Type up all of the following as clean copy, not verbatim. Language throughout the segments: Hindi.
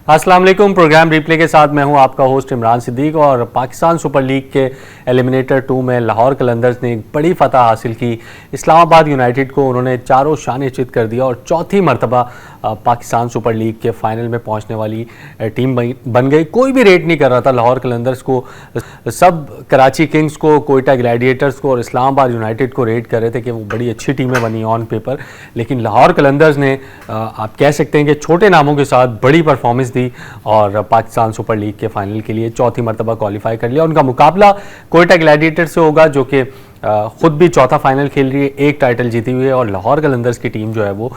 अस्सलाम वालेकुम। प्रोग्राम रिप्ले के साथ मैं हूं आपका होस्ट इमरान सिद्दीक। और पाकिस्तान सुपर लीग के एलिमिनेटर 2 में लाहौर कलंदर्स ने एक बड़ी फतह हासिल की। इस्लामाबाद यूनाइटेड को उन्होंने चारों शान चित कर दिया और चौथी मरतबा पाकिस्तान सुपर लीग के फाइनल में पहुंचने वाली टीम बन गई। कोई भी रेट नहीं कर रहा था लाहौर कलंदर्स को। सब कराची किंग्स को, कोयटा ग्लैडिएटर्स को और इस्लामाबाद यूनाइटेड को रेट कर रहे थे कि वो बड़ी अच्छी टीमें बनी ऑन पेपर। लेकिन लाहौर कलंदर्स ने आप कह सकते हैं कि छोटे नामों के साथ बड़ी परफॉर्मेंस दी और पाकिस्तान सुपर लीग के फाइनल के लिए चौथी मरतबा क्वालिफाई कर लिया। उनका मुकाबला कोयटा ग्लैडिएटर से होगा जो कि खुद भी चौथा फाइनल खेल रही है, एक टाइटल जीती हुई है, और लाहौर कलंदर्स की टीम जो है वो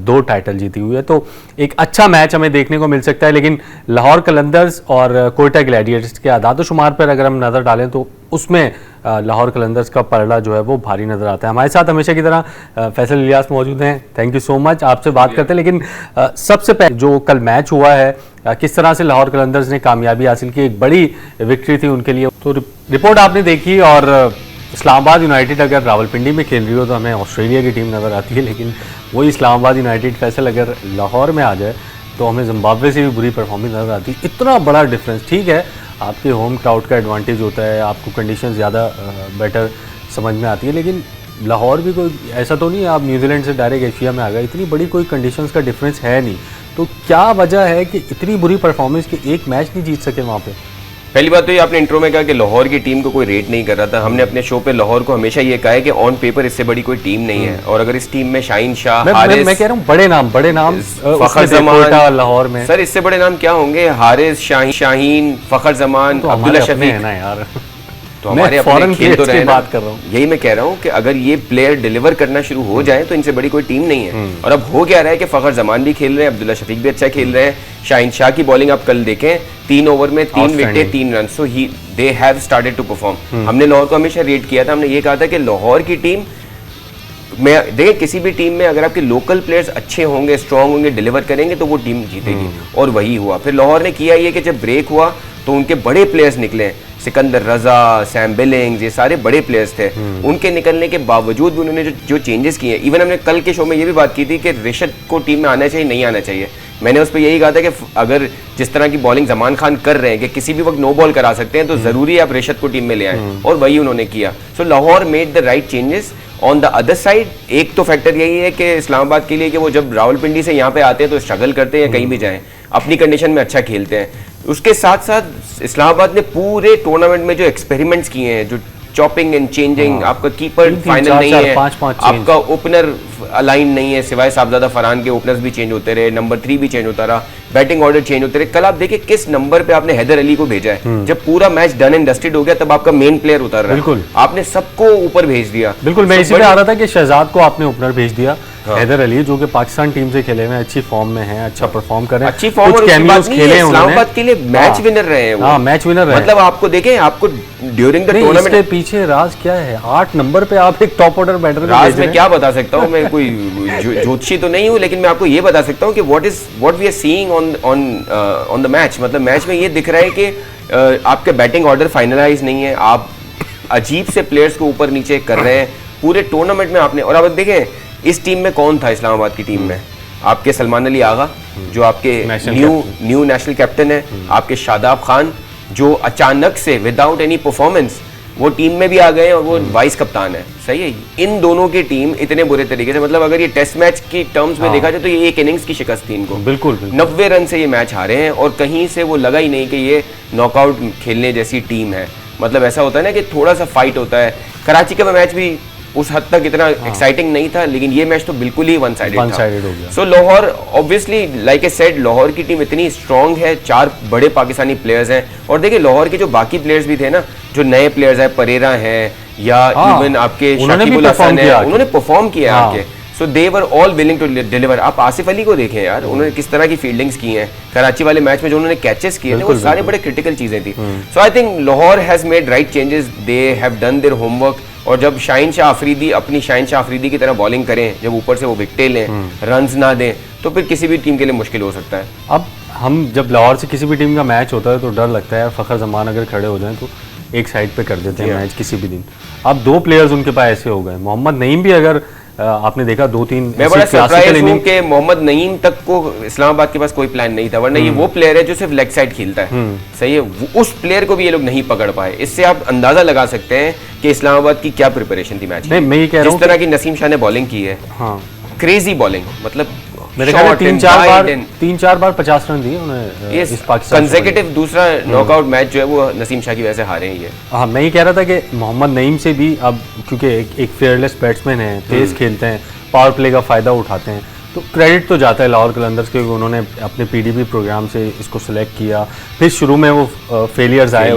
2 टाइटल जीती हुई है। तो एक अच्छा मैच हमें देखने को मिल सकता है। लेकिन लाहौर कलंदर्स और कोयटा ग्लैडिएटर्स के आदाद-ओ-शुमार पर अगर हम नज़र डालें तो उसमें लाहौर कलंदर्स का पलड़ा जो है वो भारी नज़र आता है। हमारे साथ हमेशा की तरह फैसल इलियास मौजूद हैं। Thank you so much. आपसे बात करते हैं। लेकिन सबसे पहले जो कल मैच हुआ है, किस तरह से लाहौर कलंदर्स ने कामयाबी हासिल की, एक बड़ी विक्ट्री थी उनके लिए। तो रिपोर्ट आपने देखी। और इस्लामाबाद यूनाइटेड अगर रावलपिंडी में खेल रही हो तो हमें ऑस्ट्रेलिया की टीम नज़र आती है, लेकिन वही इस्लामाबाद यूनाइटेड फैसल अगर लाहौर में आ जाए तो हमें जिम्बाब्वे से भी बुरी परफॉर्मेंस नज़र आती है। इतना बड़ा डिफरेंस। ठीक है, आपके होम क्राउड का एडवांटेज होता है, आपको कंडीशन ज़्यादा बेटर समझ में आती है, लेकिन लाहौर भी कोई ऐसा तो नहीं है आप न्यूजीलैंड से डायरेक्ट एशिया में आ गए। इतनी बड़ी कोई कंडीशंस का डिफरेंस है नहीं। तो क्या वजह है कि इतनी बुरी परफॉर्मेंस कि एक मैच नहीं जीत सके वहाँ पे? पहली बात तो ये आपने इंट्रो में कहा कि लाहौर की टीम को कोई रेट नहीं कर रहा था। हमने अपने शो पे लाहौर को हमेशा ये कहा है कि ऑन पेपर इससे बड़ी कोई टीम नहीं है। और अगर इस टीम में शाहीन शाह, हारिस, मैं कह रहा हूँ बड़े नाम फखर जमान, लाहौर में सर इससे बड़े नाम क्या होंगे? हारिस, शाहीन, फखर जमान, अब्दुल्ला शफीक है ना यार। तो हमारे अपने खेल तो रहे बात कर रहा हूँ। यही मैं कह रहा हूँ कि अगर ये प्लेयर डिलीवर करना शुरू हो जाए तो इनसे बड़ी कोई टीम नहीं है। और अब हो क्या रहा है कि फखर जमान भी खेल रहे हैं, अब्दुल्ला शफीक भी अच्छा खेल रहे हैं, शाहीन शाह की बॉलिंग आप कल देखें, 3 ओवर में 3 विकेटें 3 run. So they have started to perform. हमने लाहौर को हमेशा रेट किया था। हमने ये कहा था कि लाहौर की टीम में देखिए, किसी भी टीम में अगर आपके लोकल प्लेयर्स अच्छे होंगे, स्ट्रांग होंगे, डिलीवर करेंगे तो वो टीम जीतेगी। और वही हुआ। फिर लाहौर ने किया ये कि जब ब्रेक हुआ तो उनके बड़े प्लेयर्स निकले, सिकंदर रजा, सैम बिलिंग्स, ये सारे बड़े प्लेयर्स थे। उनके निकलने के बावजूद भी उन्होंने जो चेंजेस किए, इवन हमने कल के शो में ये भी बात की थी कि रिशद को टीम में आना चाहिए, नहीं आना चाहिए। मैंने उस पर यही कहा था कि अगर जिस तरह की बॉलिंग जमान खान कर रहे हैं कि किसी भी वक्त नो बॉल करा सकते हैं, तो जरूरी है आप रिशद को टीम में ले आए। और वही उन्होंने किया। So Lahore made the right changes. On the other side एक तो फैक्टर यही है कि इस्लामाबाद के लिए कि वो जब रावलपिंडी से यहाँ पे आते हैं तो स्ट्रगल करते हैं, कहीं भी जाएं अपनी कंडीशन में अच्छा खेलते हैं। उसके साथ साथ इस्लामाबाद ने पूरे टूर्नामेंट में जो एक्सपेरिमेंट्स किए हैं, जो चॉपिंग एंड चेंजिंग, आपका कीपर फाइनल नहीं है, आपका ओपनर अलाइन नहीं है, सिवाय साहबजादा फरहान के ओपनर्स भी चेंज होते रहे, नंबर 3 भी चेंज होता रहा, बैटिंग ऑर्डर चेंज होते रहे। कल आप देखिए किस नंबर पे आपने हैदर अली को भेजा है। जब पूरा मैच डन एंड डस्टेड हो गया तब आपका मेन प्लेयर उतर रहा है। बिल्कुल, आपने सबको ऊपर भेज दिया। बिल्कुल, मैं इसी पे आ रहा था कि शहजाद को आपने ओपनर भेज दिया। हैदर अली जो कि पाकिस्तान टीम से खेले हुए हैं, अच्छी फॉर्म में हैं, अच्छा परफॉर्म कर रहे हैं, अच्छी फॉर्म, और कैमियोस खेले हैं इस्लामाबाद के लिए मैच विनर रहे हैं वो। मैच विनर रहे। मतलब आपको देखें, आपको ड्यूरिंग द टूर्नामेंट इसके पीछे राज क्या है? 8 नंबर पे आप एक टॉप ऑर्डर बैटर राज में क्या बता सकता हूँ मैं, कोई ज्योतिषी तो नहीं हूँ, लेकिन मैं आपको ये बता सकता हूँ कि what we are seeing on the match. मतलब मैच में ये दिख रहा है कि आपके बैटिंग ऑर्डर फाइनलाइज नहीं है, आप अजीब से प्लेयर्स को ऊपर नीचे कर रहे हैं पूरे टूर्नामेंट में आपने। और अब देखें इस टीम में कौन था इस्लामाबाद की टीम में? आपके सलमान अली आगा जो आपके न्यू नेशनल कैप्टन है, आपके शादाब खान जो अचानक से विदाउट एनी परफॉर्मेंस वो टीम में भी आ गए और वो वाइस कप्तान है। सही है, इन दोनों की टीम इतने बुरे तरीके से, मतलब अगर ये टेस्ट मैच की टर्म्स में देखा जाए तो ये एक इनिंग्स की शिकस्त थी इनको। बिल्कुल 90 रन से ये मैच हारे हैं और कहीं से वो लगा ही नहीं कि ये नॉकआउट खेलने जैसी टीम है। मतलब ऐसा होता है ना कि थोड़ा सा फाइट होता है। कराची का मैच भी उस हद तक इतना एक्साइटिंग नहीं था, लेकिन ये मैच तो बिल्कुल ही वन साइडेड था। हो गया। So Lahore obviously like I said, Lahore की टीम इतनी स्ट्रांग है, 4 बड़े पाकिस्तानी प्लेयर्स हैं। और देखिए लाहौर के जो बाकी प्लेयर्स भी थे ना, जो नए प्लेयर्स हैं, परेरा हैं या इवन आपके शाकिबुल हसन है, उन्होंने परफॉर्म किया है आके। So they were all willing to deliver. आप आसिफ अली को देखें यार, उन्होंने किस तरह की फील्डिंग्स की हैं कराची वाले मैच में, जो उन्होंने कैचेस किए थे वो सारे बड़े क्रिटिकल चीजें थी। So I think Lahore has made right changes, they have done their homework. और जब शाहीन शाह अफरीदी अपनी शाहीन शाह अफरीदी की तरह बॉलिंग करें, जब ऊपर से वो विकेटें लें, रन्स ना दें, तो फिर किसी भी टीम के लिए मुश्किल हो सकता है। अब हम जब लाहौर से किसी भी टीम का मैच होता है तो डर लगता है फखर जमान अगर खड़े हो जाएं तो एक साइड पे कर देते हैं मैच किसी भी दिन। अब 2 प्लेयर्स उनके पास ऐसे हो गए। मोहम्मद नईम भी अगर आपने देखा 2-3 मैं बड़ा सरप्राइज हूं कि मोहम्मद नईम तक को इस्लामाबाद के पास कोई प्लान नहीं था, वरना ये वो प्लेयर है जो सिर्फ लेग साइड खेलता है, सही है, उस प्लेयर को भी ये लोग नहीं पकड़ पाए। इससे आप अंदाजा लगा सकते हैं कि इस्लामाबाद की क्या प्रिपरेशन थी मैच में। मैं ये कह रहा हूं जिस तरह की नसीम शाह ने बॉलिंग की है, क्रेजी बॉलिंग, मतलब मेरे ख्याल में 3-4 बार 50 रन दिए उन्हें इस पाकिस्तान कंसेक्यूटिव दूसरा नॉकआउट मैच जो है वो नसीम शाह की वजह से हारे हैं ये। हाँ, मैं ये कह रहा था कि मोहम्मद नईम से भी अब क्योंकि एक फेयरलेस बैट्समैन है, तेज खेलते हैं, पावर प्ले का फायदा उठाते हैं, तो क्रेडिट तो जाता है लाहौर कलंदर्स के, उन्होंने अपने पीडीपी प्रोग्राम से इसको सिलेक्ट किया, फिर शुरू में वो फेलियर्स आए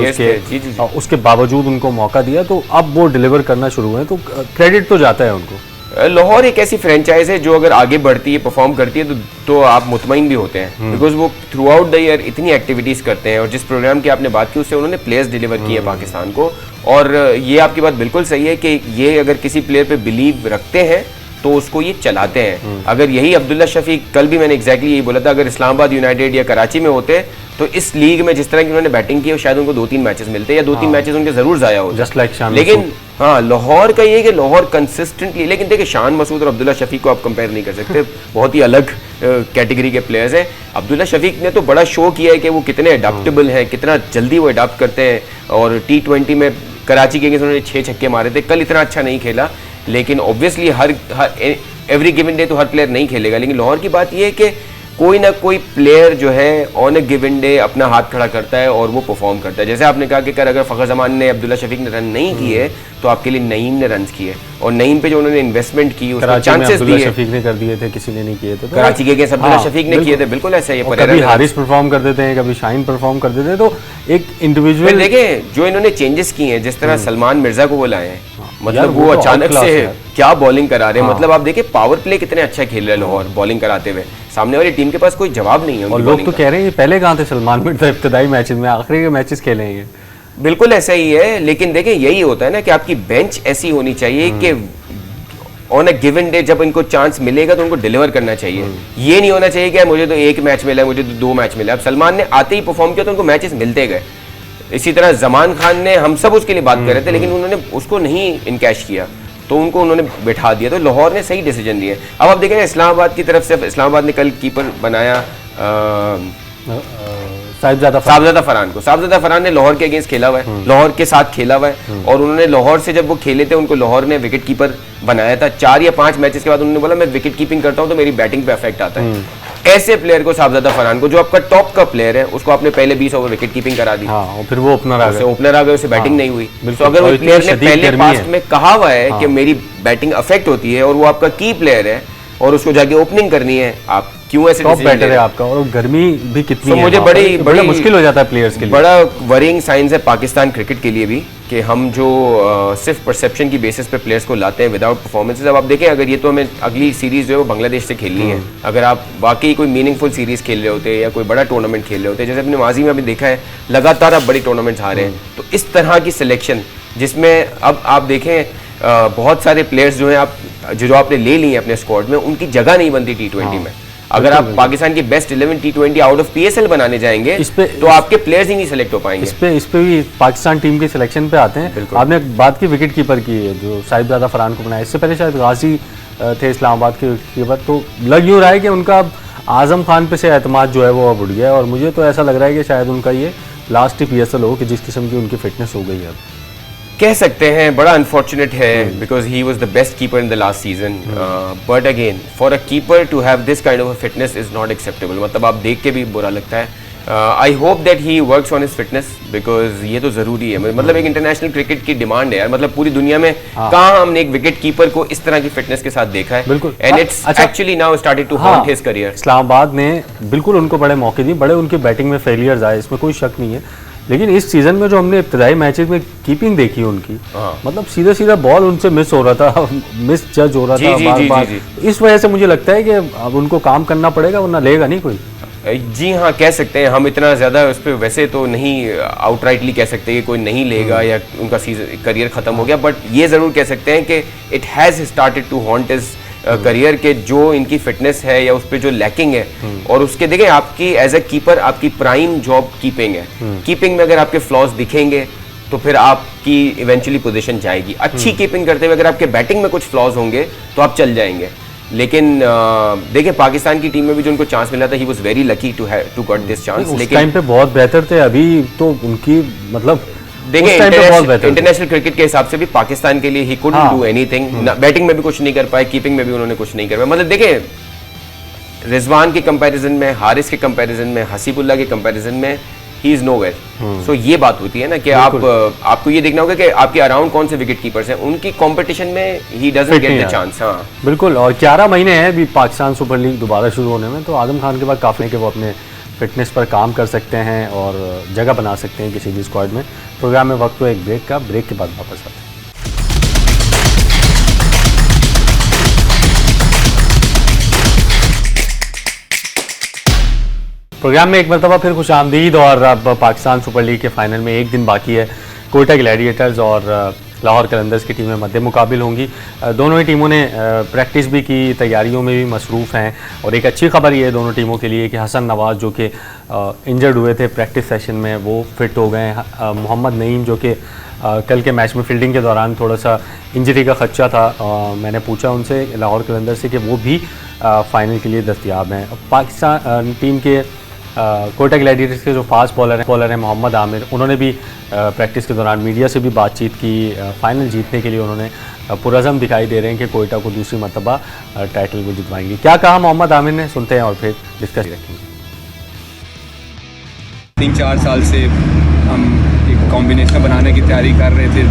उसके बावजूद उनको मौका दिया, तो अब वो डिलीवर करना शुरू हुए, तो क्रेडिट तो जाता है उनको। लाहौर एक ऐसी फ्रेंचाइज है जो अगर आगे बढ़ती है, परफॉर्म करती है, तो आप मुतमईन भी होते हैं, बिकॉज वो थ्रू आउट द ईयर इतनी एक्टिविटीज करते हैं, और जिस प्रोग्राम की आपने बात की उससे उन्होंने प्लेयर्स डिलीवर किए पाकिस्तान को। और ये आपकी बात बिल्कुल सही है कि ये अगर किसी प्लेयर पे बिलीव रखते हैं तो उसको ये चलाते हैं। अगर यही अब्दुल्ला शफीक, कल भी मैंने एग्जैक्टली यही बोला था, अगर इस्लामाबाद यूनाइटेड या कराची में होते तो इस लीग में जिस तरह की उन्होंने बैटिंग की शायद उनको 2-3 मैचेस मिलते, या 2-3 मैचेस उनके जरूर जाया होते, जस्ट लाइक शान। लेकिन हाँ, लाहौर का ये कि लाहौर कंसिस्टेंटली, लेकिन देखिए शान मसूद और अब्दुल्ला शफीक को आप कंपेयर नहीं कर सकते, बहुत ही अलग कैटेगरी के प्लेयर्स हैं। अब्दुल्ला शफीक ने तो बड़ा शो किया है कि वो कितने अडाप्टेबल हैं, कितना जल्दी वो अडाप्ट करते हैं, और T20 में कराची के अगेंस्ट उन्होंने 6 छक्के मारे थे, कल इतना अच्छा नहीं खेला, लेकिन ऑब्वियसली हर एवरी गिवन डे तो हर प्लेयर नहीं खेलेगा, लेकिन लाहौर की बात यह है कि कोई ना कोई प्लेयर जो है ऑन अ गिवन डे अपना हाथ खड़ा करता है और वो परफॉर्म करता है। जैसे आपने कहा कि अगर फ़खर ज़मान ने, अब्दुल्ला शफीक ने रन नहीं किए तो आपके लिए नईम ने रन किए, और नईम पे जो उन्होंने इन्वेस्टमेंट की उसमें चांसेस दिए, शफीक ने कर दिए थे, किसी ने नहीं किए थे, तो कराची के अगेंस्ट अब्दुल्ला शफीक ने किए थे, बिल्कुल ऐसा ही। कभी हारिस परफॉर्म कर देते हैं, कभी शाहीन परफॉर्म कर देते हैं, तो एक इंडिविजुअल देखें जो इन्होंने चेंजेस किए हैं, जिस तरह सलमान मिर्जा को वो लाए हैं, मतलब वो अचानक से क्या बॉलिंग करा रहे हैं, मतलब आप देखिए पावर प्ले कितने अच्छा खेल रहे हैं लाहौर बॉलिंग कराते हुए, सामने वाली टीम के पास कोई जवाब नहीं है। और लोग तो कह रहे हैं पहले कहाँ थे सलमान मिर्जा इब्तिदाई मैचेस में, आखिरी के मैचेस खेले हैं। बिल्कुल ऐसा ही है, लेकिन देखिए यही होता है ना कि आपकी बेंच ऐसी होनी चाहिए कि ऑन अ गिवन डे जब इनको चांस मिलेगा तो उनको डिलीवर करना चाहिए। ये नहीं होना चाहिए कि मुझे तो 1 मैच मिला है, मुझे तो 2 मैच मिला। अब सलमान ने आते ही परफॉर्म किया तो उनको मैचेस मिलते गए। इसी तरह जमान खान ने, हम सब उसके लिए बात कर रहे थे, लेकिन उन्होंने उसको नहीं इनकैश किया तो उनको उन्होंने बैठा दिया, तो लाहौर ने सही डिसीजन लिए। अब आप देखें इस्लामाबाद की तरफ से, इस्लामाबाद ने कल कीपर बनाया साहिबजादा फरहान को। साहिबजादा फरहान ने लाहौर के अगेंस्ट खेला हुआ है, लाहौर के साथ खेला हुआ है, और उन्होंने लाहौर से जब वो खेले थे उनको लाहौर ने विकेट कीपर बनाया था। 4 या 5 मैचेस के बाद उन्होंने बोला मैं विकेट कीपिंग करता हूं तो मेरी बैटिंग पे इफेक्ट आता है। ऐसे प्लेयर को, साहिबजादा फरहान को, जो आपका टॉप का प्लेयर है, उसको आपने पहले 20 ओवर विकेट कीपिंग करा दी, और फिर वो ओपनर आ गए, उसे बैटिंग नहीं हुई। तो अगर वो प्लेयर ने पहले पास्ट में कहा हुआ है कि मेरी बैटिंग अफेक्ट होती है और वो आपका की प्लेयर है और उसको जाके ओपनिंग करनी है, आप क्यों ऐसे टॉप बैटर है आपका, और गर्मी भी कितनी है, मुझे बड़ी मुश्किल हो जाता है प्लेयर्स के लिए। बड़ा वरिंग साइंस है पाकिस्तान क्रिकेट के लिए भी कि हम जो सिर्फ परसेप्शन की बेसिस पे प्लेयर्स को लाते हैं विदाउट परफॉर्मेंसेस। अब आप देखें, अगर ये तो हमें अगली सीरीज जो है वो बांग्लादेश से खेलनी है, अगर आप वाकई कोई मीनिंगफुल सीरीज खेल रहे होते या कोई बड़ा टूर्नामेंट खेल रहे होते, जैसे अपने माजी में अभी देखा है लगातार आप बड़ी टूर्नामेंट्स हारे हैं, तो इस तरह की सिलेक्शन जिसमें अब आप देखें बहुत सारे प्लेयर्स जो हैं आप जो आपने ले लिए अपने स्क्वाड में, उनकी जगह नहीं बनती T20 में। अगर आप पाकिस्तान की best 11 T20 out of PSL बनाने जाएंगे तो आपके प्लेयर्स ही नहीं सेलेक्ट हो पाएंगे। इस पे भी पाकिस्तान टीम के सिलेक्शन पे आते हैं। आपने बात की विकेट कीपर की है जो साहिबजादा फरहान को बनाया, इससे पहले शायद गाजी थे इस्लामाबाद के विकेट कीपर, तो लग यूँ रहा है कि उनका आजम खान पे से एतमाद जो है वो अब उड़ गया है, और मुझे तो ऐसा लग रहा है कि शायद उनका ये लास्ट ही PSL हो कि जिस किस्म की उनकी फिटनेस हो गई है। कह सकते हैं बड़ा अनफॉर्चुनेट है because he was the best keeper in the last season, but again for a keeper to have this kind of fitness is not acceptable. मतलब आप देख के भी बुरा लगता है। I hope that he works on his fitness because ये तो जरूरी है। मतलब एक इंटरनेशनल क्रिकेट की डिमांड है यार, मतलब पूरी दुनिया में कहाँ हमने एक विकेट कीपर को इस तरह की फिटनेस के साथ देखा है। बिल्कुल, and it's actually now started to haunt his career. Islamabad ने बिल्कुल उनको बड़े मौके दिए, बड़े उनकी बैटिंग में फेलियर्स आए, इसमें कोई शक नहीं है, लेकिन इस सीजन में जो हमने इब्तिदाई मैचेस में कीपिंग देखी उनकी, मतलब सीधा सीधा बॉल उनसे मिस हो रहा था, मिस जज हो रहा था बार बार। इस वजह से मुझे लगता है कि अब उनको काम करना पड़ेगा, वरना लेगा नहीं कोई। जी हाँ, कह सकते हैं। हम इतना ज़्यादा उस पर वैसे तो नहीं आउटराइटली कह सकते कि कोई नहीं लेगा या उनका सीजन करियर ख़त्म हो गया, बट ये ज़रूर कह सकते हैं कि it has started to haunt his career के जो इनकी फिटनेस है या उस पर जो लैकिंग है। और उसके देखें आपकी एज ए कीपर आपकी प्राइम जॉब कीपिंग है। कीपिंग में अगर आपके फ्लॉज दिखेंगे तो फिर आपकी इवेंचुअली पोजीशन जाएगी। अच्छी कीपिंग करते हुए अगर आपके बैटिंग में कुछ फ्लॉज होंगे तो आप चल जाएंगे। लेकिन देखिए पाकिस्तान की टीम में भी जो उनको चांस मिला था, he was very lucky to got this chance. लेकिन टाइम पे बहुत बेहतर थे, अभी तो उनकी मतलब देखिए इंटरनेशनल क्रिकेट के हिसाब से भी पाकिस्तान के लिए he couldn't do anything. Batting में भी कुछ नहीं कर पाए, कीपिंग में भी उन्होंने कुछ नहीं कर पाया। मतलब देखिए रिजवान के कंपैरिजन में, हारिस के कंपैरिजन में, हसीबुल्लाह के कंपैरिजन में ही इज नोवेयर। सो ये बात होती है ना कि आपको ये देखना होगा कि आपके अराउंड कौन से विकेट कीपर्स हैं, उनकी कंपटीशन में he doesn't get the chance. हाँ बिल्कुल। और 11 महीने हैं अभी पाकिस्तान सुपर लीग दोबारा शुरू होने में, तो आजम खान के बाद काफ़ी है कि वो अपने फिटनेस पर काम कर सकते हैं और जगह बना सकते हैं किसी भी स्क्वाड में। प्रोग्राम में वक्त हो एक ब्रेक का, ब्रेक के बाद वापस आते हैं। प्रोग्राम में एक मरतबा फिर खुश आमदीद। और अब पाकिस्तान सुपर लीग के फाइनल में एक दिन बाकी है। कोयटा ग्लैडिएटर्स और लाहौर कलंदर्स की टीमें मद्दे मुकाबिल होंगी। दोनों ही टीमों ने प्रैक्टिस भी की, तैयारियों में भी मसरूफ़ हैं। और एक अच्छी खबर ये है दोनों टीमों के लिए कि हसन नवाज़ जो कि इंजर्ड हुए थे प्रैक्टिस सेशन में, वो फिट हो गए हैं। मोहम्मद नईम जो कि कल के मैच में फील्डिंग के दौरान थोड़ा सा इंजरी का खदशा था, मैंने पूछा उनसे लाहौर कलंदर से कि वो भी फ़ाइनल के लिए दस्तयाब हैं। पाकिस्तान टीम के कोयटा ग्लैडिएटर्स के जो फास्ट बॉलर हैं मोहम्मद आमिर, उन्होंने भी प्रैक्टिस के दौरान मीडिया से भी बातचीत की। फाइनल जीतने के लिए उन्होंने पुरज़म दिखाई दे रहे हैं कि कोयटा को दूसरी मरतबा टाइटल को जितवाएंगे। क्या कहा मोहम्मद आमिर ने, सुनते हैं और फिर डिस्कस रखेंगे। 3-4 साल से हम एक कॉम्बिनेशन बनाने की तैयारी कर रहे थे,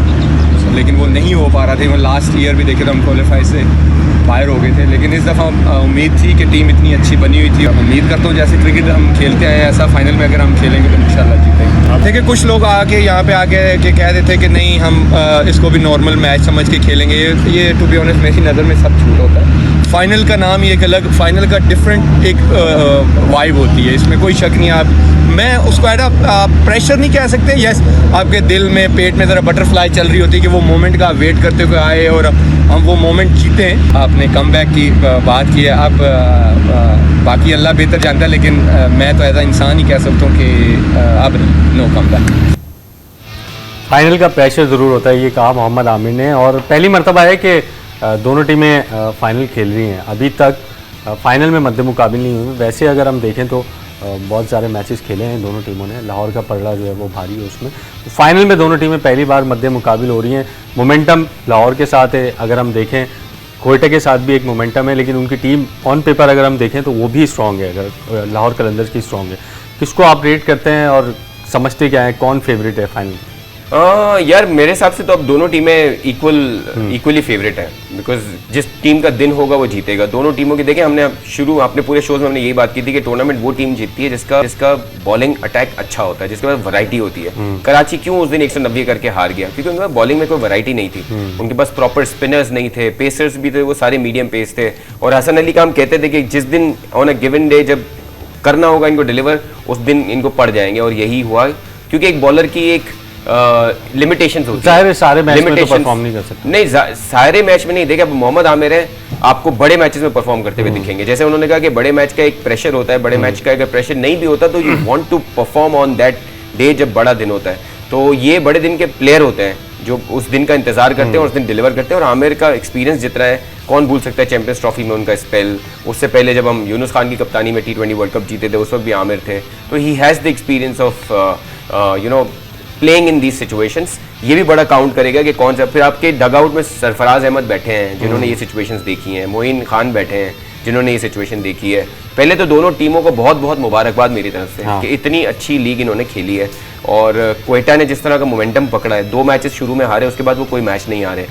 लेकिन वो नहीं हो पा रहा था। लास्ट ईयर भी देखे तो हम क्वालिफाई से बाहर हो गए थे, लेकिन इस दफ़ा उम्मीद थी कि टीम इतनी अच्छी बनी हुई थी। उम्मीद करता हूँ जैसे क्रिकेट हम खेलते हैं ऐसा फाइनल में अगर हम खेलेंगे तो इंशाल्लाह जीतेंगे। देखिए कुछ लोग आके यहाँ पे आके के कह देते कि नहीं हम इसको भी नॉर्मल मैच समझ के खेलेंगे। ये टू बी ऑनेस्ट मेरी नज़र में सब झूठ होता है। फाइनल का नाम ही एक अलग, फाइनल का डिफरेंट एक वाइब होती है, इसमें कोई शक नहीं। मैं उसको आप प्रेशर नहीं कह सकते। यस, आपके दिल में, पेट में ज़रा बटरफ्लाई चल रही होती है कि वो मोमेंट का वेट करते हुए आए और हम वो मोमेंट जीतें। आपने कमबैक की बात की है, आप बाकी अल्लाह बेहतर जानता है, लेकिन मैं तो ऐसा इंसान ही कह सकता हूँ कि अब नो कमबैक। फाइनल का प्रेशर ज़रूर होता है, ये कहा मोहम्मद आमिर ने। और पहली मरतबा है कि दोनों टीमें फाइनल खेल रही हैं। अभी तक फाइनल में मद्दे मुकाबिल नहीं हुई। वैसे अगर हम देखें तो बहुत सारे मैचेस खेले हैं दोनों टीमों ने। लाहौर का पलड़ा जो है वो भारी है उसमें। तो फाइनल में दोनों टीमें पहली बार मद्दे मुकाबिल हो रही हैं। मोमेंटम लाहौर के साथ है, अगर हम देखें कोयटा के साथ भी एक मोमेंटम है, लेकिन उनकी टीम ऑन पेपर अगर हम देखें तो वो भी स्ट्रॉन्ग है। अगर लाहौर कलंदर्स की स्ट्रॉन्ग है, किसको आप रेट करते हैं और समझते क्या है, कौन फेवरेट है फाइनल? यार मेरे हिसाब से तो अब दोनों टीमें इक्वली फेवरेट हैं, बिकॉज जिस टीम का दिन होगा वो जीतेगा। दोनों टीमों की देखें, अपने पूरे शोज में हमने यही बात की थी कि टूर्नामेंट वो टीम जीतती है जिसका बॉलिंग अटैक अच्छा होता है, जिसके पास वैरायटी होती है। कराची क्यों उस दिन 190 करके हार गया? क्योंकि उनके पास बॉलिंग में कोई वैरायटी नहीं थी, उनके पास प्रॉपर स्पिनर्स नहीं थे, पेसर्स भी थे, वो सारे मीडियम पेस थे। और हसन अली का हम कहते थे कि जिस दिन ऑन अ गिवन डे जब करना होगा इनको डिलीवर, उस दिन इनको पड़ जाएंगे, और यही हुआ। क्योंकि एक बॉलर की एक लिमिटेशंस होती है, सारे मैच में तो परफॉर्म नहीं कर सकते। नहीं, सारे मैच में नहीं। देखिए अब मोहम्मद आमिर है, आपको बड़े मैचेस में परफॉर्म करते हुए दिखेंगे। जैसे उन्होंने कहा कि बड़े मैच का एक प्रेशर होता है, बड़े मैच का अगर प्रेशर नहीं भी होता तो you want to perform on that day जब बड़ा दिन होता है। तो ये बड़े दिन के प्लेयर होते हैं जो उस दिन का इंतजार करते हैं और उस दिन डिलीवर करते हैं। और आमिर का एक्सपीरियंस जितना है, कौन भूल सकता है चैंपियंस ट्रॉफी में उनका स्पेल। उससे पहले जब हम यूनुस खान की कप्तानी में T20 वर्ल्ड कप जीते थे उस वक्त भी आमिर थे। तो he has the experience of playing in these situations. ये भी बड़ा काउंट करेगा कि कौन सा। फिर आपके डगआउट में सरफराज अहमद बैठे हैं जिन्होंने ये सिचुएशंस देखी हैं, मोइन खान बैठे हैं जिन्होंने ये सिचुएशन देखी है। पहले तो दोनों टीमों को बहुत बहुत मुबारकबाद मेरी तरफ से कि इतनी अच्छी लीग इन्होंने खेली है। और कोयटा ने जिस तरह का मोमेंटम पकड़ा है, 2 मैचेस शुरू में हारे, उसके बाद वो कोई मैच नहीं हारे।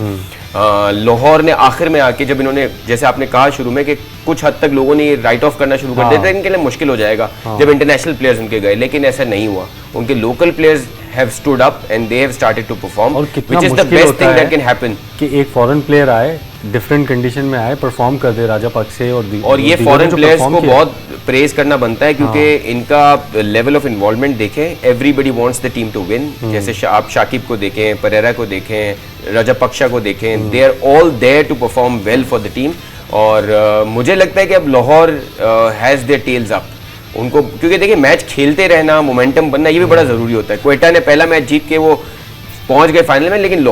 लाहौर ने आखिर में आके जब इन्होंने, जैसे आपने कहा शुरू में कि कुछ हद तक लोगों ने ये राइट ऑफ करना शुरू कर दिया था, इनके लिए मुश्किल हो जाएगा जब इंटरनेशनल प्लेयर्स उनके गए, लेकिन ऐसा नहीं हुआ। उनके local players have stood up and they have started to perform, which is the best thing that can happen। कि एक फॉरेन प्लेयर आए, डिफरेंट कंडीशन में आए, परफॉर्म कर दे राजापक्से और ये फॉरेन प्लेयर्स को बहुत प्रेज करना बनता है, क्योंकि इनका लेवल ऑफ इन्वॉल्वमेंट देखें। Everybody wants the team to win. जैसे आप शाकिब को देखें, परेरा को देखें, राजापक्सा को देखें, they are all there to perform well for the team. और मुझे लगता है कि अब Lahore has their tails up उनको, क्योंकि देखिए मैच खेलते रहना, मोमेंटम बनना, ये भी बड़ा जरूरी होता है। कोयटा ने पहला मैच जीत के वो पहुंच गए फाइनल में, लेकिन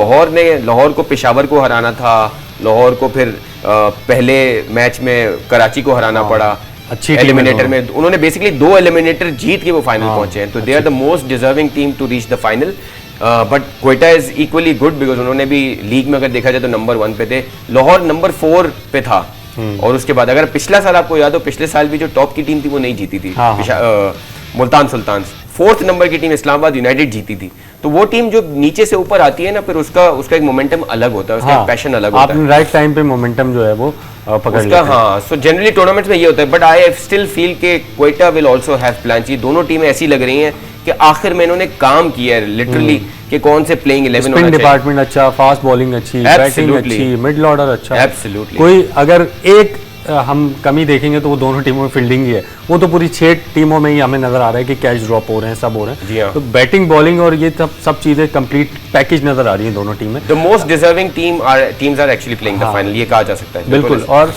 लाहौर को पेशावर को हराना था, लाहौर को फिर पहले मैच में कराची को हराना पड़ा अच्छी एलिमिनेटर में। उन्होंने बेसिकली 2 एलिमिनेटर जीत के वो फाइनल पहुंचे हैं, तो they are the most deserving team to reach the final. But Quetta is equally good because उन्होंने भी लीग में अगर देखा जाए तो नंबर 1 पे थे, लाहौर नंबर 4 पे था। और उसके बाद अगर पिछला साल आपको याद हो, पिछले साल भी जो टॉप की टीम थी वो नहीं जीती थी, मुल्तान सुल्तान। 4th नंबर की टीम इस्लामाबाद यूनाइटेड जीती थी। तो वो टीम जो नीचे से ऊपर आती है ना, फिर उसका एक मोमेंटम अलग होता है, उसका एक पैशन अलग होता है। आपने राइट टाइम पे मोमेंटम जो है वो पकड़ लिया। हाँ, सो जनरली टूर्नामेंट्स में ये होता है, बट आई स्टिल फील के Quetta will also have plan. दोनों टीमें ऐसी लग रही हैं कि आखिर में इन्होंने काम किया है लिटरली, कि कौन से प्लेइंग 11 होना चाहिए। डिपार्टमेंट अच्छा, फास्ट बॉलिंग अच्छी, बैटिंग अच्छी, मिडल ऑर्डर अच्छा। एब्सोल्युटली। कोई अगर एक हम कमी देखेंगे तो वो दोनों टीमों में फील्डिंग ही है। वो तो पूरी 6 टीमों में ही हमें नजर आ रहा है कि कैच ड्रॉप हो रहे हैं, सब हो रहे हैं। जी हाँ। तो बैटिंग बॉलिंग और ये सब चीजें कंप्लीट पैकेज नजर आ रही हैं दोनों टीम में। The most deserving teams are actually playing the final, ये कहा जा सकता है। बिल्कुल। और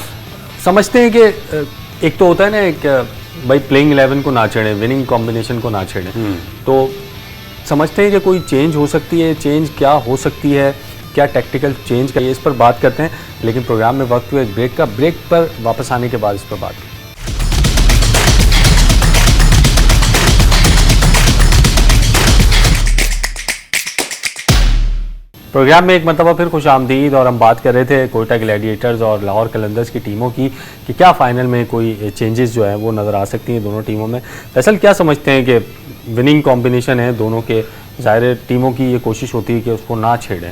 समझते हैं कि एक तो होता है ना, एक भाई प्लेइंग 11 को ना छेड़े, विनिंग कॉम्बिनेशन को ना छेड़े, तो समझते हैं कि कोई चेंज हो सकती है। चेंज क्या हो सकती है, क्या टैक्टिकल चेंज करिए, इस पर बात करते हैं। लेकिन प्रोग्राम में वक्त हुआ एक ब्रेक का। ब्रेक पर वापस आने के बाद इस पर बात करें। प्रोग्राम में एक मरतबा फिर खुश आमदीद। और हम बात कर रहे थे कोयटा ग्लैडिएटर्स और लाहौर कलंदर्स की टीमों की कि क्या फाइनल में कोई चेंजेस जो है वो नज़र आ सकती हैं दोनों टीमों में। फैसल, क्या समझते हैं कि विनिंग कॉम्बिनेशन है दोनों के, ज़ाहिर टीमों की ये कोशिश होती है कि उसको ना छेड़ें।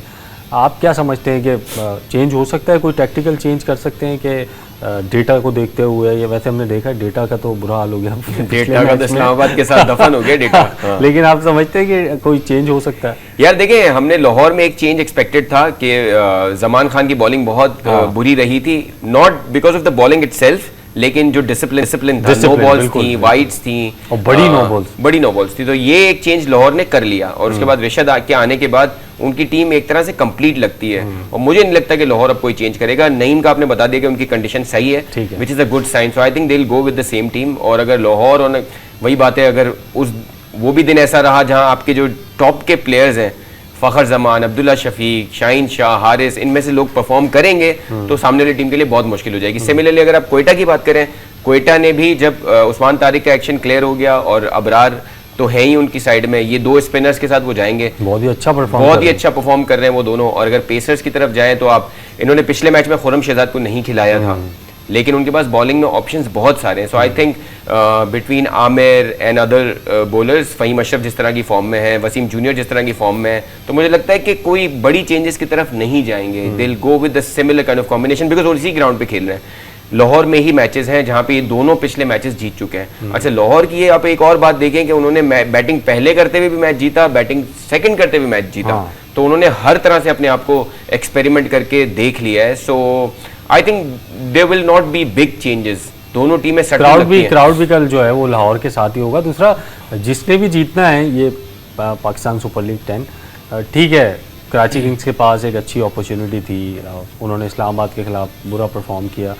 आप क्या समझते हैं कि चेंज हो सकता है, कोई टैक्टिकल चेंज कर सकते हैं कि डेटा को देखते हुए? या वैसे हमने देखा डेटा का तो बुरा हाल हो गया, डेटा का तो इस्लामाबाद के साथ दफन हो गया डेटा। हाँ। लेकिन आप समझते हैं कि कोई चेंज हो सकता है? यार देखें, हमने लाहौर में एक चेंज एक्सपेक्टेड था कि जमान खान की बॉलिंग बहुत बुरी रही थी, not because of the bowling itself, लेकिन जो डिसिप्लिन था, नो बॉल्स थी, वाइड्स थी और बड़ी नो बॉल्स थी, तो ये एक चेंज लाहौर ने कर लिया। और उसके बाद रिशद के आने के बाद उनकी टीम एक तरह से कंप्लीट लगती है। और मुझे नहीं लगता कि लाहौर अब कोई चेंज करेगा। नईम का आपने बता दिया कि उनकी कंडीशन सही है, which is a good sign. So I think they will go with the same team. और अगर लाहौर, और वही बात है, अगर वो भी दिन ऐसा रहा जहां आपके जो टॉप के प्लेयर्स हैं, फखर जमान, अब्दुल्ला शफीक, शाहीन शाह, हारिस, इनमें से लोग परफॉर्म करेंगे तो सामने वाली टीम के लिए बहुत मुश्किल हो जाएगी। सिमिलरली अगर आप क्वेटा की बात करें, क्वेटा ने भी जब उस्मान तारिक का एक्शन क्लियर हो गया और अबरार तो है ही उनकी साइड में, ये 2 स्पिनर्स के साथ वो जाएंगे, बहुत ही अच्छा परफॉर्म कर रहे हैं वो दोनों। और अगर पेसर्स की तरफ जाएं तो आप, इन्होंने पिछले मैच में खुर्रम शहजाद को नहीं खिलाया था, लेकिन उनके पास बॉलिंग में ऑप्शंस बहुत सारे हैं। So I think between Aamir and other bowlers, Fahim Ashraf जिस तरह की फॉर्म में है, वसीम जूनियर जिस तरह की फॉर्म में है, तो मुझे लगता है कि कोई बड़ी चेंजेस की तरफ नहीं जाएंगे। दे will go with the similar kind of combination, because वो इसी ग्राउंड पे खेल रहे हैं। लाहौर में ही मैचेस हैं जहां पे ये दोनों पिछले मैचेस जीत चुके हैं। अच्छा, लाहौर की ये आप एक और बात देखें कि उन्होंने बैटिंग पहले करते हुए भी मैच जीता, बैटिंग सेकंड करते हुए मैच जीता। तो उन्होंने हर तरह से अपने आप को एक्सपेरिमेंट करके देख लिया है। So I think there will not be big changes. दोनों टीमें क्राउड भी कल जो है वो लाहौर के साथ ही होगा। दूसरा, जिसने भी जीतना है ये पाकिस्तान सुपर लीग 10, ठीक है, कराची किंग्स के पास एक अच्छी अपॉर्चुनिटी थी, उन्होंने इस्लामाबाद के खिलाफ बुरा परफॉर्म किया,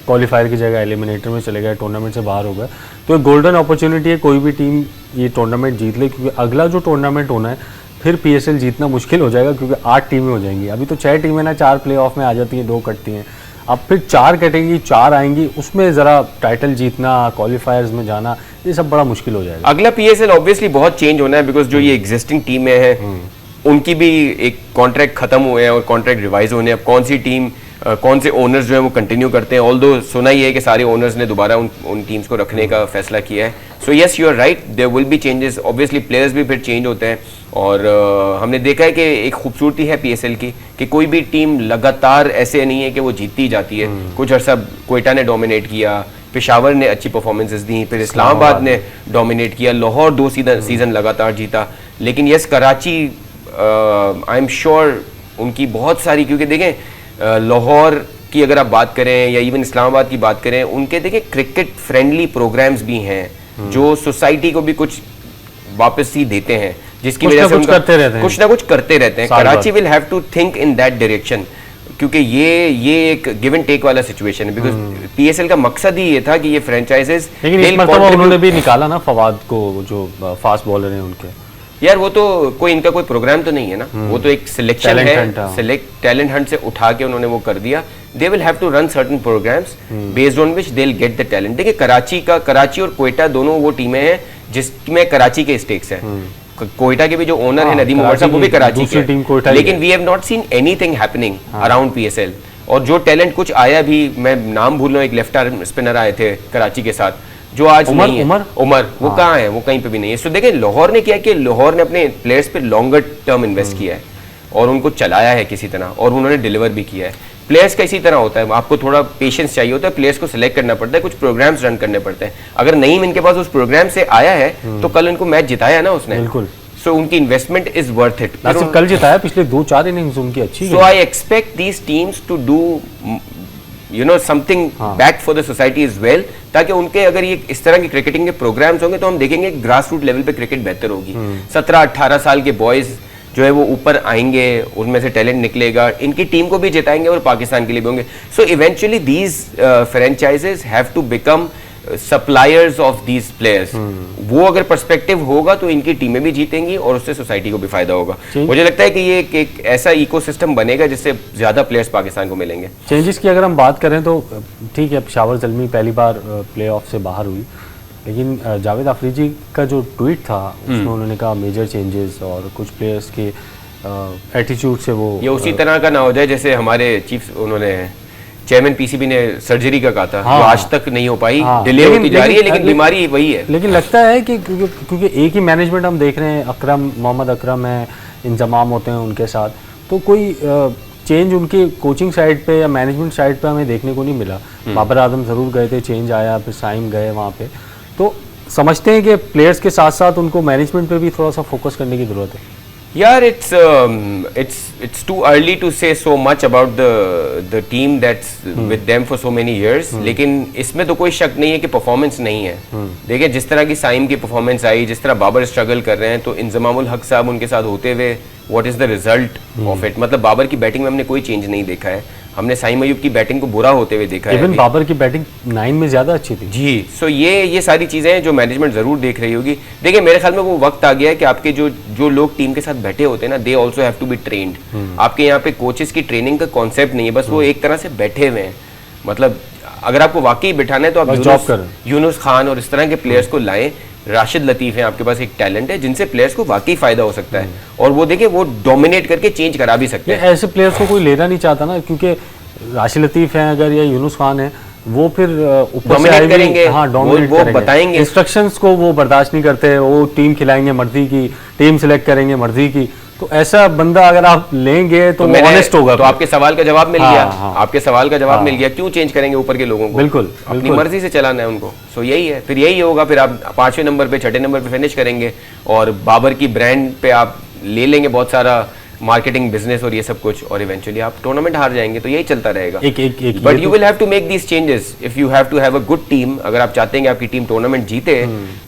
क्वालिफायर की जगह एलिमिनेटर में चले गए, टूर्नामेंट से बाहर हो गए। तो एक गोल्डन अपॉर्चुनिटी है, कोई भी टीम ये टूर्नामेंट जीत ले, क्योंकि अगला जो टूर्नामेंट होना है फिर PSL जीतना मुश्किल हो जाएगा, क्योंकि 8 टीमें हो जाएंगी। अभी तो 6 टीमें ना, 4 प्ले ऑफ में आ जाती हैं, 2 कटती हैं, अब फिर 4 कटेंगी, 4 आएंगी, उसमें ज़रा टाइटल जीतना, क्वालिफायर्स में जाना, ये सब बड़ा मुश्किल हो जाएगा। अगला PSL ऑब्वियसली बहुत चेंज होना है, बिकॉज जो ये एग्जिस्टिंग टीमें हैं उनकी भी एक कॉन्ट्रैक्ट खत्म हुए हैं और कॉन्ट्रैक्ट रिवाइज होने हैं। अब कौन सी टीम, कौन से ओनर्स जो है वो कंटिन्यू करते हैं, ऑल्दो सुना ही है कि सारे ओनर्स ने दोबारा उन टीम्स को रखने का फैसला किया है। So yes, you are right, there will be changes. Obviously players भी फिर चेंज होते हैं। और हमने देखा है कि एक खूबसूरती है PSL की कि कोई भी टीम लगातार ऐसे नहीं है कि वो जीतती जाती है। कुछ अर्सा क्वेटा ने डोमिनेट किया, पेशावर ने अच्छी परफॉर्मेंसेस दी, फिर इस्लामाबाद ने डोमिनेट किया, लाहौर 2 सीजन लगातार जीता। लेकिन yes, Karachi I am sure उनकी बहुत सारी, क्योंकि देखें लाहौर की अगर आप बात करें या इवन इस्लामाबाद की बात करें, उनके देखें क्रिकेट फ्रेंडली प्रोग्राम्स भी हैं जो सोसाइटी को भी कुछ वापस ही देते हैं, जिसकी वजह से कुछ ना कुछ करते रहते हैं। Karachi will have to think in that direction, क्योंकि ये एक गिव एंड टेक वाला सिचुएशन है। बिकॉज PSL का मकसद ही ये था कि ये फ्रेंचाइजेस, लेकिन इस मरतबा उन्होंने भी निकाला ना फवाद को, जो फास्ट बॉलर हैं उनके, यार वो तो कोई इनका कोई प्रोग्राम तो नहीं है ना, वो तो एक सिलेक्शन है, टैलेंट हंट से उठा के उन्होंने वो कर दिया। They will have to run certain programs based on which they will get the talent. देखिए कराची और क्वेटा दोनों वो टीमें हैं जिसमें कराची के स्टेक्स हैं। कोयटा के भी जो ओनर है नदीम उमर साहब, वो भी कराची के, लेकिन we have not seen anything happening around PSL. और जो टैलेंट कुछ आया भी, मैं नाम भूल रहा हूँ, एक लेफ्ट आर्म स्पिनर आए थे कराची के साथ जो आज नहीं है, उमर वो कहाँ है, वो कहीं पे भी नहीं है। सो देखिए लाहौर ने क्या कि लाहौर ने अपने प्लेयर्स पे लॉन्गर टर्म इन्वेस्ट किया है और उनको चलाया है किसी तरह, और उन्होंने डिलीवर भी किया है। प्लेयर्स का इसी तरह होता है, आपको थोड़ा पेशेंस चाहिए होता है, प्लेयर्स को सिलेक्ट करना पड़ता है, कुछ प्रोग्राम्स रन करने पड़ते हैं। अगर नईम इनके पास उस प्रोग्राम से आया है तो कल इनको मैच जिताया ना उसने, बिल्कुल। सो उनकी इन्वेस्टमेंट इज वर्थ इट। कल जिताया, पिछले 2-4 इनिंग्स उनकी अच्छी। So I expect these teams to do something back for the society as well, ताकि उनके अगर ये इस तरह के क्रिकेटिंग के प्रोग्राम्स होंगे तो हम देखेंगे ग्रास रूट लेवल पे क्रिकेट बेहतर होगी। 17-18 साल के बॉयज जो है वो ऊपर आएंगे, उनमें से टैलेंट निकलेगा, इनकी टीम को भी जिताएंगे और पाकिस्तान के लिए भी होंगे। So eventually these franchises have to become suppliers of these players. वो अगर पर्सपेक्टिव होगा तो इनकी टीमें भी जीतेंगी और उससे सोसाइटी को भी फायदा होगा। मुझे लगता है कि ये एक ऐसा इकोसिस्टम बनेगा जिससे ज्यादा प्लेयर्स पाकिस्तान को मिलेंगे। चेंजेस की अगर हम बात करें तो ठीक है, पेशावर ज़ल्मी पहली बार प्लेऑफ से बाहर हुई, लेकिन जावेद आफरीदी का जो ट्वीट था उसमें उन्होंने कहा मेजर चेंजेस और कुछ प्लेयर्स के एटीट्यूड से वो ये उसी तरह का ना हो जाए जैसे हमारे चीफ उन्होंने चेयरमैन पीसीबी ने सर्जरी का कहा था, जो आज तक नहीं हो पाई, डिले होती जा रही है, लेकिन बीमारी वही है। लेकिन लगता है कि क्योंकि एक ही मैनेजमेंट हम देख रहे हैं, मोहम्मद अकरम है, इंजमाम होते हैं उनके साथ, तो कोई चेंज उनके कोचिंग साइड पे या मैनेजमेंट साइड पे हमें देखने को नहीं मिला। बाबर आजम ज़रूर गए थे, चेंज आया, फिर साइम गए वहाँ पे, तो समझते हैं कि प्लेयर्स के साथ साथ उनको मैनेजमेंट पे भी थोड़ा सा फोकस करने की ज़रूरत है। यार it's too early to say so much about the team that's with them for so many years, लेकिन इसमें तो कोई शक नहीं है कि परफॉर्मेंस नहीं है। देखिए जिस तरह की साइम की परफॉर्मेंस आई, जिस तरह बाबर स्ट्रगल कर रहे हैं, तो इंजमामुल हक साहब उनके साथ होते हुए what is the result of it. मतलब बाबर की बैटिंग में हमने कोई चेंज नहीं देखा है, हमने साइम अयूब की बैटिंग को बुरा होते हुए देखा है। इवन बाबर की बैटिंग 9 में ज्यादा अच्छी थी जी। सो ये सारी चीजें हैं जो मैनेजमेंट जरूर देख रही होगी। देखिए मेरे ख्याल में वो वक्त आ गया है कि आपके जो लोग टीम के साथ बैठे होते हैं ना, they also have to be trained. आपके यहाँ पे कोचेस की ट्रेनिंग का कॉन्सेप्ट नहीं है, बस वो एक तरह से बैठे हुए हैं। मतलब अगर आपको वाकई बिठाना है तो आप यूनुस खान और इस तरह के प्लेयर्स को लाएं। राशिद लतीफ है आपके पास, एक टैलेंट है जिनसे प्लेयर्स को वाकई फायदा हो सकता है, और वो देखिए वो डोमिनेट करके चेंज करा भी सकते हैं। ऐसे प्लेयर्स को कोई लेना नहीं चाहता ना, क्योंकि राशिद लतीफ हैं अगर या यूनुस खान है, वो फिर ऊपर से आए करेंगे, हाँ डोमिनेट वो बताएंगे, इंस्ट्रक्शंस को वो बर्दाश्त नहीं करते, वो टीम खिलाएंगे मर्जी की, टीम सिलेक्ट करेंगे मर्जी की। तो ऐसा बंदा अगर आप लेंगे तो ऑनेस्ट होगा। तो आपके सवाल का जवाब मिल गया, आपके सवाल का जवाब मिल गया। क्यों चेंज करेंगे ऊपर के लोगों को? बिल्कुल अपनी मर्जी से चलाना है उनको। सो यही है, फिर यही होगा। फिर आप 5वें नंबर पे 6ठे नंबर पे फिनिश करेंगे और बाबर की ब्रांड पे आप ले लेंगे बहुत सारा मार्केटिंग बिजनेस और ये सब कुछ, और इवेंचुअली आप टूर्नामेंट हार जाएंगे। तो यही चलता रहेगा। But you will have to make these changes if you have to have a good team. अगर आप चाहते हैं कि आपकी टीम टूर्नामेंट जीते,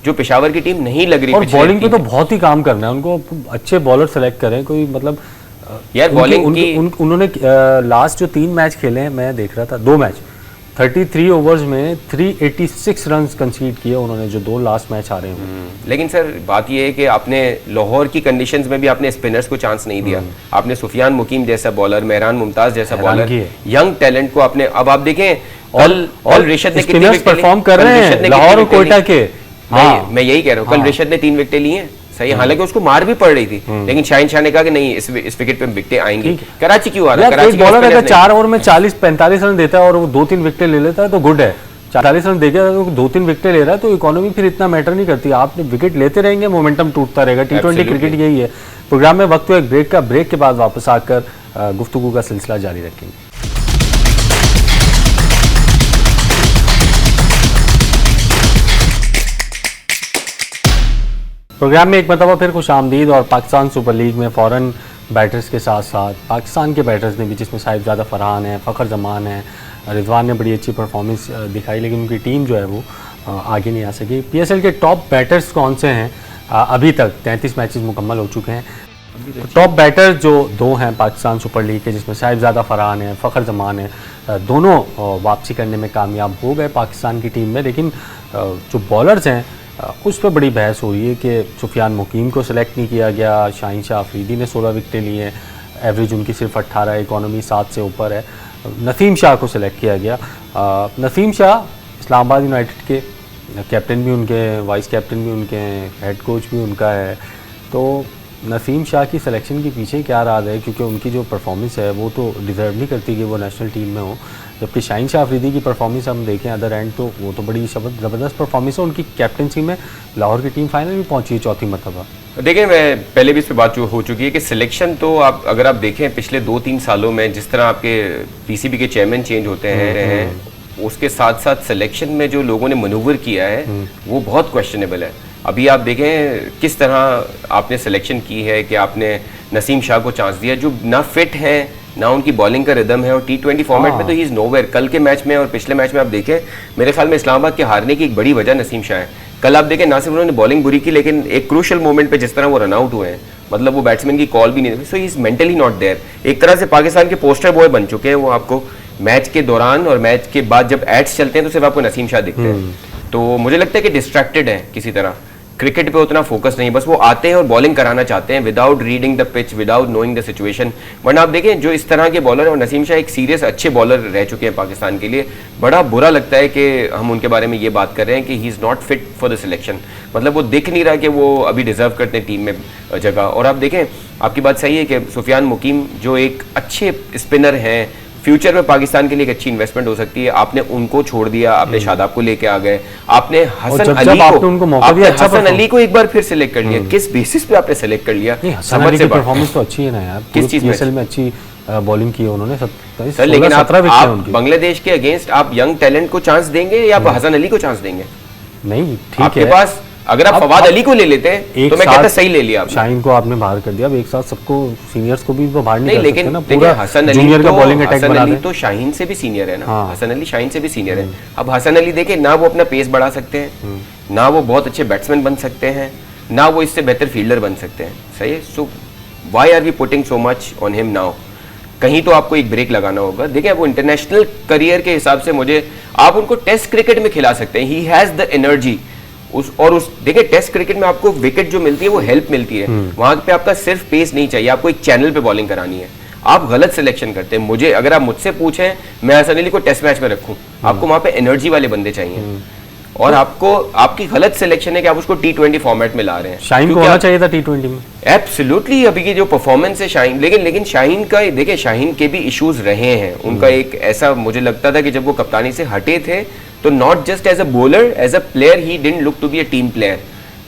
जो पेशावर की टीम नहीं लग रही, और बॉलिंग पे तो बहुत ही काम करना है उनको, अच्छे बॉलर सेलेक्ट करें। कोई मतलब यार बॉलिंग की उन्होंने लास्ट जो 3 मैच खेले हैं, मैं देख रहा था 2 मैच 33 ओवर्स में 386 रन कंसीड किए उन्होंने, जो 2 लास्ट मैच आ रहे हैं। लेकिन सर बात यह है कि आपने लाहौर की कंडीशंस में भी आपने स्पिनर्स को चांस नहीं दिया। आपने सुफियान मुकीम जैसा बॉलर, मेहरान मुमताज जैसा बॉलर, यंग टैलेंट को आपने, अब आप देखें कल रिशद ने कितने विकेट परफॉर्म कर रहे हैं लाहौर और कोयटा के। मैं यही कह रहा हूँ, कल रिशद ने 3 विकेटें ली हैं, सही, हालांकि उसको मार भी पड़ रही थी, लेकिन शाहिन शाह ने कहा कि नहीं इस विकेट पे विकेटें आएंगी। कराची क्यों आ रहा है? कराची बॉलर अगर 4 ओवर में 40-45 रन देता है और वो 2-3 विकेटें ले लेता है तो गुड है। 40 रन देकर अगर 2-3 विकेटें ले रहा है तो इकोनॉमी फिर इतना मैटर नहीं करती। आपने विकेट लेते रहेंगे, मोमेंटम टूटता रहेगा। T20 क्रिकेट यही है। प्रोग्राम में वक्त हुआ एक ब्रेक का, ब्रेक के बाद वापस आकर गुफ्तगू का सिलसिला जारी रखेंगे। प्रोग्राम में एक मरतबा फिर खुश आमदीद। और पाकिस्तान सुपर लीग में फ़ॉरेन बैटर्स के साथ साथ पाकिस्तान के बैटर्स ने भी, जिसमें साहिबजादा फरहान है, फ़खर जमान है, रिजवान ने बड़ी अच्छी परफॉर्मेंस दिखाई, लेकिन उनकी टीम जो है वो आगे नहीं आ सकी। PSL के टॉप बैटर्स कौन से हैं? अभी तक 33 मैचेस मुकम्मल हो चुके हैं। टॉप बैटर जो 2 हैं पाकिस्तान सुपर लीग के, जिसमें साहिबजादा फरहान है, फ़खर जमान है, दोनों वापसी करने में कामयाब हो गए पाकिस्तान की टीम में। लेकिन जो बॉलर्स हैं उस पर बड़ी बहस हो रही है कि सुफियान मुकीम को सिलेक्ट नहीं किया गया, शाहीन शाह अफरीदी ने 16 विकेटें ली हैं, एवरेज उनकी सिर्फ 18, इकॉनमी 7 से ऊपर है। नसीम शाह को सिलेक्ट किया गया। नसीम शाह इस्लामाबाद यूनाइटेड के कैप्टन भी उनके हैं, वाइस कैप्टन भी उनके हैं, हेड कोच भी उनका है। तो नसीम शाह की सिलेक्शन के पीछे क्या राज है, क्योंकि उनकी जो परफॉर्मेंस है वो तो डिज़र्व नहीं करती कि वो नेशनल टीम में हो। जबकि शाहीन शाह अफरीदी की परफॉर्मेंस हम देखें अदर एंड तो वो तो बड़ी ज़बरदस्त परफॉर्मेंस है। उनकी कैप्टनसी में लाहौर की टीम फाइनल भी पहुंची है 4थी मरतबा। देखिए, मैं पहले भी इस पर बात हो चुकी है कि सिलेक्शन तो आप अगर आप देखें पिछले 2-3 सालों में जिस तरह आपके पीसीबी के चेयरमैन चेंज होते हैं, उसके साथ साथ सिलेक्शन में जो लोगों ने मनूवर किया है वो बहुत क्वेश्चनेबल है। अभी आप देखें किस तरह आपने सिलेक्शन की है कि आपने नसीम शाह को चांस दिया जो ना फिट है ना उनकी बॉलिंग का रिदम है, और T20 फॉर्मेट में तो ही इज़ नोवेयर। कल के मैच में और पिछले मैच में आप देखें, मेरे ख्याल में इस्लामाबाद के हारने की एक बड़ी वजह नसीम शाह है। कल आप देखें ना सिर्फ उन्होंने बॉलिंग बुरी की, लेकिन एक क्रूशल मोमेंट पे जिस तरह वो रन आउट हुए हैं, मतलब वो बैट्समैन की कॉल भी नहीं, so he is mentally not there. एक तरह से पाकिस्तान के पोस्टर बॉय बन चुके हैं वो। आपको मैच के दौरान और मैच के बाद जब एड्स चलते हैं तो सिर्फ आपको नसीम शाह दिखते हैं। तो मुझे लगता है कि डिस्ट्रैक्टेड है किसी तरह, क्रिकेट पे उतना फोकस नहीं, बस वो आते हैं और बॉलिंग कराना चाहते हैं without reading the pitch, without knowing the situation. वरना आप देखें जो इस तरह के बॉलर हैं, और नसीम शाह एक सीरियस अच्छे बॉलर रह चुके हैं पाकिस्तान के लिए। बड़ा बुरा लगता है कि हम उनके बारे में ये बात कर रहे हैं कि he is not fit for the selection. मतलब वो दिख नहीं रहा कि वो अभी डिजर्व करते हैं टीम में जगह। और आप देखें, आपकी बात सही है कि सुफियान मुकीम जो एक अच्छे स्पिनर हैं, फ्यूचर में पाकिस्तान के लिए एक अच्छी इन्वेस्टमेंट हो सकती है, आपने उनको छोड़ दिया, आपने शादाब को लेके आ गए, आपने हसन अली को एक बार फिर सिलेक्ट कर लिया। किस बेसिस पे आपने सिलेक्ट कर लिया? हसन अली की परफॉर्मेंस तो अच्छी है ना यार, किस चीज में अच्छी बॉलिंग की है उन्होंने सर। लेकिन आप बांग्लादेश के अगेंस्ट आप यंग टैलेंट को चांस देंगे या आप हसन अली को चांस देंगे? नहीं, ठीक है। आपके पास अगर आप फवाद अली को ले लेते हैं तो मैं कहता सही ले लिया। शाहीन को आपने बाहर कर दिया, अब एक साथ सबको सीनियर्स को भी तो बाहर नहीं कर लेकिन सकते ना। पूरा हसन अली जूनियर का बॉलिंग अटैक बना अली तो शाहीन से भी सीनियर है ना। हाँ। हसन अली शाहीन से भी सीनियर है। अब हसन अली देखे ना वो अपना पेस बढ़ा सकते हैं, ना वो बहुत अच्छे बैट्समैन बन सकते हैं, ना वो इससे बेहतर फील्डर बन सकते हैं। सही है। So why are we putting so much on him now? कहीं तो आपको एक ब्रेक लगाना होगा। देखिए, वो इंटरनेशनल करियर के हिसाब से मुझे आप उनको टेस्ट क्रिकेट में खिला सकते हैं। He has the energy. देखिए, टेस्ट क्रिकेट में आपको विकेट जो मिलती है वो हेल्प मिलती है, वहां पे आपका सिर्फ पेस नहीं चाहिए, आपको एक चैनल पे बॉलिंग करानी है। आप गलत सिलेक्शन करते हैं। मुझे अगर आप मुझसे पूछें, मैं हसन अली को टेस्ट मैच में रखूं, आपको वहां पे एनर्जी वाले बंदे चाहिए, और आपको आपकी गलत सिलेक्शन है कि आप उसको T20 फॉर्मेट में ला रहे हैं। शाहीन को होना चाहिए था T20 में। एब्सोल्युटली। अभी की जो परफॉर्मेंस है शाहीन, लेकिन शाहीन का देखिए, शाहीन के भी इश्यूज रहे हैं। उनका एक ऐसा मुझे लगता था कि जब वो कप्तानी से हटे थे तो not just as a bowler, as a player he didn't look to be a team player.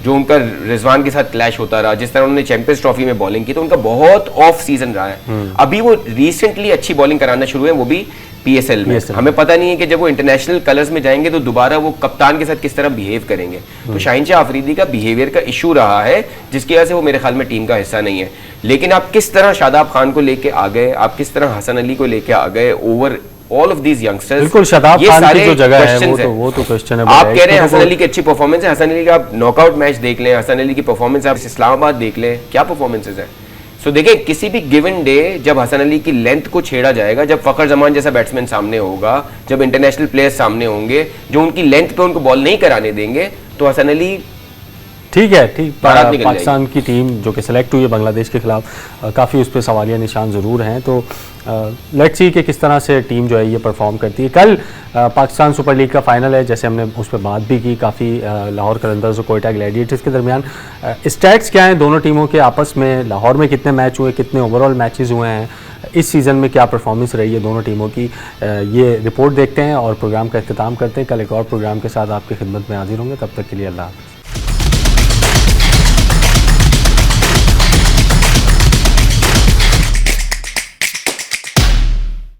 जो उनका रिजवान के साथ क्लैश होता रहा, जिस तरह उन्होंने चैंपियंस ट्रॉफी में बॉलिंग की, तो उनका बहुत ऑफ सीजन रहा है। अभी वो रिसेंटली अच्छी बॉलिंग कराना शुरू है, वो भी PSL में। हमें पता नहीं है कि जब वो इंटरनेशनल कलर्स में जाएंगे तो दोबारा वो कप्तान के साथ किस तरह बिहेव करेंगे। तो शाहीन शाह अफरीदी का बिहेवियर का इशू रहा है, जिसकी वजह से वो मेरे ख्याल में टीम का हिस्सा नहीं है। लेकिन आप किस तरह शादाब खान को लेके आ गए, आप किस तरह हसन अली को लेके आ गए over all of these youngsters. बिल्कुल, शादाब खान की जो जगह है वो तो क्वेश्चन है। आप कह रहे हैं हसन अली की अच्छी परफॉर्मेंस है, हसन अली का आप नॉकआउट मैच देख लें, हसन अली की परफॉर्मेंस आप इस्लामाबाद देख लें, क्या परफॉर्मेंसेस है। सो देखिए, किसी भी गिवन डे जब हसन अली की लेंथ को छेड़ा जाएगा, जब फखर जमान जैसा बैट्समैन सामने होगा, जब इंटरनेशनल प्लेयर्स सामने होंगे जो उनकी लेंथ पे उनको बॉल नहीं कराने देंगे, तो हसन अली ठीक है। पाकिस्तान की टीम जो कि सिलेक्ट हुई है बांग्लादेश के खिलाफ, काफ़ी उस पर सवालिया निशान ज़रूर हैं। तो लेट्स सी कि किस तरह से टीम जो है ये परफॉर्म करती है। कल पाकिस्तान सुपर लीग का फाइनल है, जैसे हमने उस पर बात भी की काफ़ी। लाहौर कलंदर्स और कोयटा ग्लैडिएटर्स के दरमियान स्टैट्स क्या हैं दोनों टीमों के आपस में? लाहौर में कितने मैच हुए, कितने ओवरऑल मैचेस हुए हैं, इस सीज़न में क्या परफॉर्मेंस रही है दोनों टीमों की, ये रिपोर्ट देखते हैं और प्रोग्राम का इख्तिताम करते हैं। कल एक और प्रोग्राम के साथ आपकी खिदमत में हाजिर होंगे। तब तक के लिए अल्लाह हाफ़िज़।